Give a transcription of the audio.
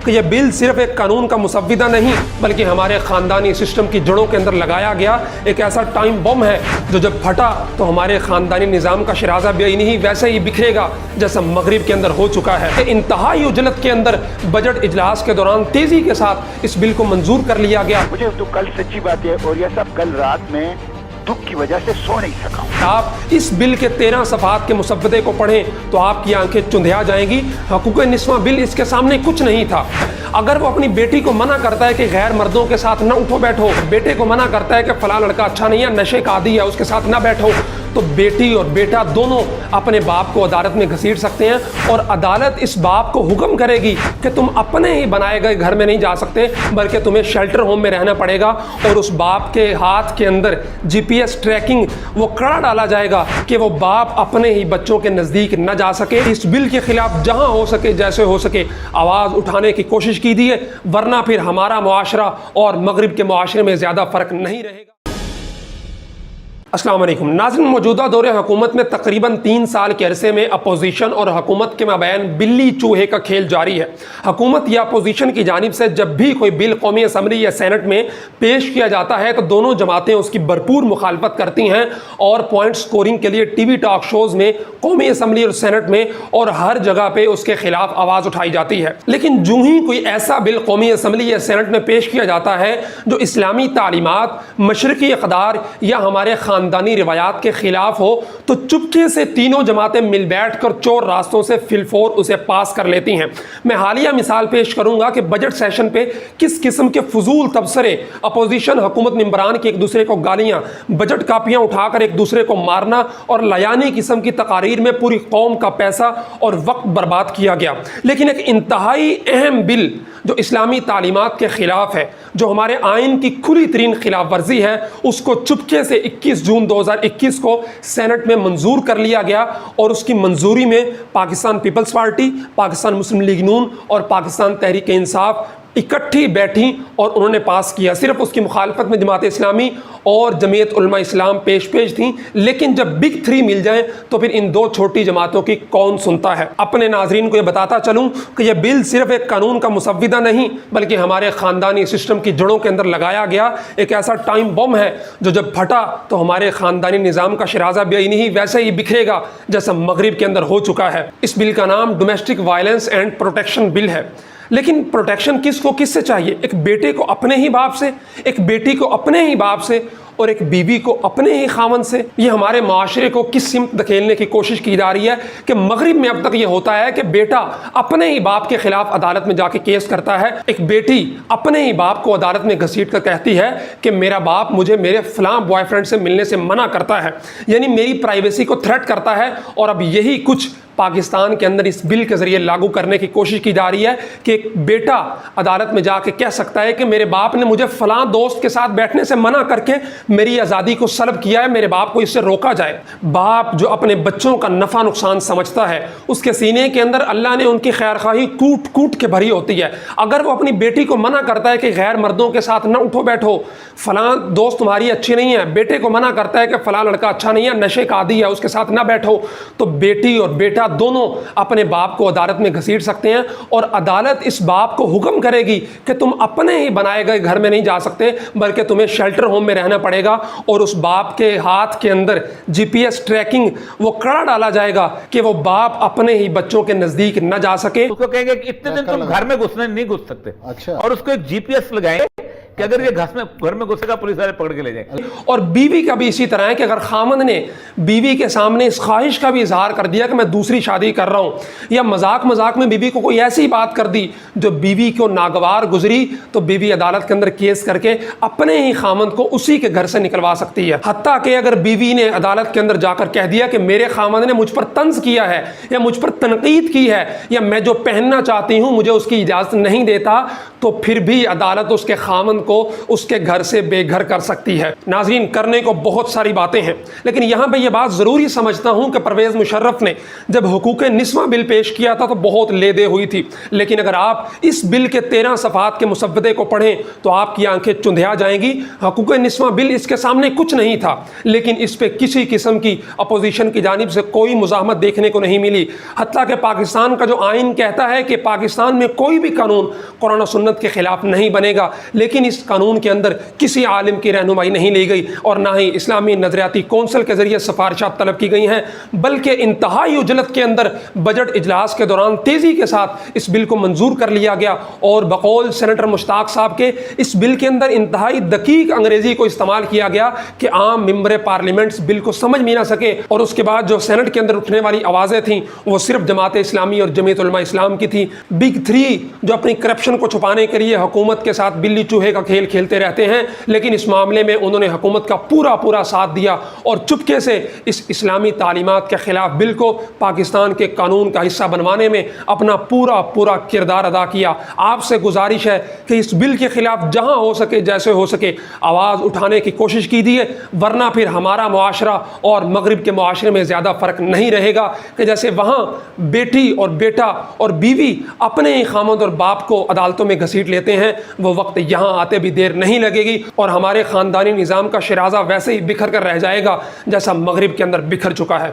کہ یہ بل صرف ایک قانون کا مسودہ نہیں بلکہ ہمارے خاندانی سسٹم کی جڑوں کے اندر لگایا گیا ایک ایسا ٹائم بم ہے جو جب پھٹا تو ہمارے خاندانی نظام کا شرازہ بھی نہیں ویسے ہی بکھرے گا جیسا مغرب کے اندر ہو چکا ہے۔ انتہائی اجلت کے اندر بجٹ اجلاس کے دوران تیزی کے ساتھ اس بل کو منظور کر لیا گیا۔ مجھے تو کل سچی بات ہے اور یہ سب کل رات میں دکھ کی وجہ سے سو نہیں سکا ہوں۔ آپ اس بل کے 13 صفحات کے مسودے کو پڑھیں تو آپ کی آنکھیں چندھیا جائیں گی۔ حقوق نسواں بل اس کے سامنے کچھ نہیں تھا۔ اگر وہ اپنی بیٹی کو منع کرتا ہے کہ غیر مردوں کے ساتھ نہ اٹھو بیٹھو، بیٹے کو منع کرتا ہے کہ فلاں لڑکا اچھا نہیں ہے، نشے کا عادی ہے، اس کے ساتھ نہ بیٹھو، تو بیٹی اور بیٹا دونوں اپنے باپ کو عدالت میں گھسیٹ سکتے ہیں اور عدالت اس باپ کو حکم کرے گی کہ تم اپنے ہی بنائے گئے گھر میں نہیں جا سکتے بلکہ تمہیں شیلٹر ہوم میں رہنا پڑے گا، اور اس باپ کے ہاتھ کے اندر GPS ٹریکنگ وہ کڑا ڈالا جائے گا کہ وہ باپ اپنے ہی بچوں کے نزدیک نہ جا سکے۔ اس بل کے خلاف جہاں ہو سکے جیسے ہو سکے آواز اٹھانے کی کوشش کیجیے، ورنہ پھر ہمارا معاشرہ اور مغرب کے معاشرے میں زیادہ فرق نہیں رہے گا۔ السلام علیکم ناظرین، موجودہ دور حکومت میں تقریباً 3 سال کے عرصے میں اپوزیشن اور حکومت کے مابین بلی چوہے کا کھیل جاری ہے۔ حکومت یا اپوزیشن کی جانب سے جب بھی کوئی بل قومی اسمبلی یا سینٹ میں پیش کیا جاتا ہے تو دونوں جماعتیں اس کی بھرپور مخالفت کرتی ہیں اور پوائنٹ سکورنگ کے لیے ٹی وی ٹاک شوز میں، قومی اسمبلی اور سینٹ میں اور ہر جگہ پہ اس کے خلاف آواز اٹھائی جاتی ہے۔ لیکن جو ہی کوئی ایسا بل قومی اسمبلی یا سینٹ میں پیش کیا جاتا ہے جو اسلامی تعلیمات، مشرقی اقدار یا ہمارے خاندانی روایات کے خلاف ہو تو چپکے سے تینوں جماعتیں مل بیٹھ کر چور راستوں سے فلفور اسے پاس کر لیتی ہیں۔ میں حالیہ مثال پیش کروں گا کہ بجٹ سیشن پہ کس قسم کے فضول تبصرے، اپوزیشن حکومت ممبران کی ایک دوسرے کو گالیاں، بجٹ کاپیاں اٹھا کر ایک دوسرے کو مارنا اور لیانی قسم کی تقاریر میں پوری قوم کا پیسہ اور وقت برباد کیا گیا۔ لیکن ایک انتہائی اہم بل جو اسلامی تعلیمات کے خلاف ہے، جو ہمارے آئین کی کھلی ترین خلاف ورزی ہے، اس کو چپکے سے 21 جون 2021 کو سینٹ میں منظور کر لیا گیا، اور اس کی منظوری میں پاکستان پیپلز پارٹی، پاکستان مسلم لیگ نون اور پاکستان تحریک انصاف اکٹھی بیٹھی اور انہوں نے پاس کیا۔ صرف اس کی مخالفت میں جماعت اسلامی اور جمعیت علماء اسلام پیش تھیں، لیکن جب بگ 3 مل جائیں تو پھر ان دو چھوٹی جماعتوں کی کون سنتا ہے۔ اپنے ناظرین کو یہ بتاتا چلوں کہ یہ بل صرف ایک قانون کا مسودہ نہیں بلکہ ہمارے خاندانی سسٹم کی جڑوں کے اندر لگایا گیا ایک ایسا ٹائم بم ہے جو جب پھٹا تو ہمارے خاندانی نظام کا شرازہ بھی نہیں ویسے ہی بکھرے گا جیسا مغرب کے اندر ہو چکا ہے۔ اس بل کا نام domestic violence and protection bill ہے۔ لیکن پروٹیکشن کس کو کس سے چاہیے؟ ایک بیٹے کو اپنے ہی باپ سے، ایک بیٹی کو اپنے ہی باپ سے، اور ایک بیوی کو اپنے ہی خاوند سے۔ یہ ہمارے معاشرے کو کس سمت دھکیلنے کی کوشش کی جا رہی ہے کہ مغرب میں اب تک یہ ہوتا ہے کہ بیٹا اپنے ہی باپ کے خلاف عدالت میں جا کے کیس کرتا ہے، ایک بیٹی اپنے ہی باپ کو عدالت میں گھسیٹ کر کہتی ہے کہ میرا باپ مجھے میرے فلاں بوائے فرینڈ سے ملنے سے منع کرتا ہے، یعنی میری پرائیویسی کو تھریٹ کرتا ہے۔ اور اب یہی کچھ پاکستان کے اندر اس بل کے ذریعے لاگو کرنے کی کوشش کی جا رہی ہے کہ ایک بیٹا عدالت میں جا کے کہہ سکتا ہے کہ میرے باپ نے مجھے فلاں دوست کے ساتھ بیٹھنے سے منع کر کے میری آزادی کو سلب کیا ہے، میرے باپ کو اس سے روکا جائے۔ باپ جو اپنے بچوں کا نفع نقصان سمجھتا ہے، اس کے سینے کے اندر اللہ نے ان کی خیر خواہی کوٹ کوٹ کے بھری ہوتی ہے۔ اگر وہ اپنی بیٹی کو منع کرتا ہے کہ غیر مردوں کے ساتھ نہ اٹھو بیٹھو، فلاں دوست تمہاری اچھی نہیں ہے، بیٹے کو منع کرتا ہے کہ فلاں لڑکا اچھا نہیں ہے، نشے کا عادی ہے، اس کے ساتھ نہ بیٹھو، تو بیٹی اور بیٹا دونوں اپنے باپ کو عدالت میں گھسیٹ سکتے ہیں، اور عدالت اس باپ کو حکم کرے گی کہ تم اپنے ہی بنائے گئے گھر میں نہیں جا سکتے بلکہ تمہیں شیلٹر ہوم میں رہنا پڑے گا، اور اس باپ کے ہاتھ کے اندر GPS ٹریکنگ وہ کڑا ڈالا جائے گا کہ وہ باپ اپنے ہی بچوں کے نزدیک نہ جا سکے۔ اس کو کہیں گے کہ اتنے دن تم گھر میں گھسنے نہیں گھس سکتے، اور اس کو ایک GPS لگائیں کہ اگر یہ گھر میں گھسے گا پولیس والے پکڑ کے لے جائیں۔ اور بیوی کا بھی اسی طرح ہے کہ اگر خامند نے بیوی کے سامنے اس خواہش کا بھی اظہار کر دیا کہ میں دوسری شادی کر رہا ہوں، یا مذاق میں بیوی کو کوئی ایسی بات کر دی جو بیوی کو ناگوار گزری، تو بیوی عدالت کے اندر کیس کر کے اپنے ہی خامند کو اسی کے گھر سے نکلوا سکتی ہے۔ حتیٰ کہ اگر بیوی نے عدالت کے اندر جا کر کہہ دیا کہ میرے خامند نے مجھ پر طنز کیا ہے یا مجھ پر تنقید کی ہے، یا میں جو پہننا چاہتی ہوں مجھے اس کی اجازت نہیں دیتا، تو پھر بھی عدالت اس کے خامند کو اس کے گھر سے بے گھر کر سکتی ہے۔ ناظرین، کرنے کو بہت ساری باتیں ہیں، لیکن یہاں پہ یہ بات ضروری سمجھتا ہوں کہ پرویز مشرف نے جب حقوق نسواں بل پیش کیا تھا تو بہت لے دے ہوئی تھی، لیکن اگر آپ اس بل کے 13 صفحات کے مسودے کو پڑھیں تو آپ کی آنکھیں چندھیا جائیں گی۔ حقوق نسواں بل اس کے سامنے کچھ نہیں تھا، لیکن اس پہ کسی قسم کی اپوزیشن کی جانب سے کوئی مزاحمت دیکھنے کو نہیں ملی، حتیٰ کہ پاکستان کا جو آئین کہتا ہے کہ پاکستان میں کوئی بھی قانون قرآن و سنت کے خلاف نہیں بنے گا، لیکن اس قانون کے اندر کسی عالم کی رہنمائی نہیں لی گئی اور نہ ہی اسلامی نظریاتی کونسل کے ذریعے سفارشات طلب کی گئی ہیں، بلکہ انتہائی اجلت کے اندر بجٹ اجلاس کے دوران تیزی کے ساتھ اس بل کو منظور کر لیا گیا، اور بقول سینیٹر مشتاق صاحب کے اس بل کے اندر انتہائی دقیق انگریزی کو استعمال کیا گیا کہ عام ممبر پارلیمنٹ اس بل کو سمجھ بھی نہ سکے، اور اس کے بعد جو سینٹ کے اندر اٹھنے والی آوازیں تھیں وہ صرف جماعت اسلامی اور جمعیت علماء اسلام کی تھی۔ بگ تھری جو اپنی کرپشن کو چھپانے کے لیے حکومت کے ساتھ بلی چوہے کا کھیل کھیلتے رہتے ہیں، لیکن اس معاملے میں انہوں نے حکومت کا پورا ساتھ دیا اور چپکے سے اس اسلامی تعلیمات کے خلاف بل کو پاکستان کے قانون کا حصہ بنوانے میں اپنا پورا کردار ادا کیا۔ آپ سے گزارش ہے کہ اس بل کے خلاف جہاں ہو سکے جیسے ہو سکے آواز اٹھانے کی کوشش کیجیے، ورنہ پھر ہمارا معاشرہ اور مغرب کے معاشرے میں زیادہ فرق نہیں رہے گا کہ جیسے وہاں بیٹی اور بیٹا اور بیوی اپنے ہی خامند اور باپ کو عدالتوں میں گھسیٹ لیتے ہیں، وہ وقت یہاں آتے بھی دیر نہیں لگے گی اور ہمارے خاندانی نظام کا شرازہ ویسے ہی بکھر کر رہ جائے گا جیسا مغرب کے اندر بکھر چکا ہے۔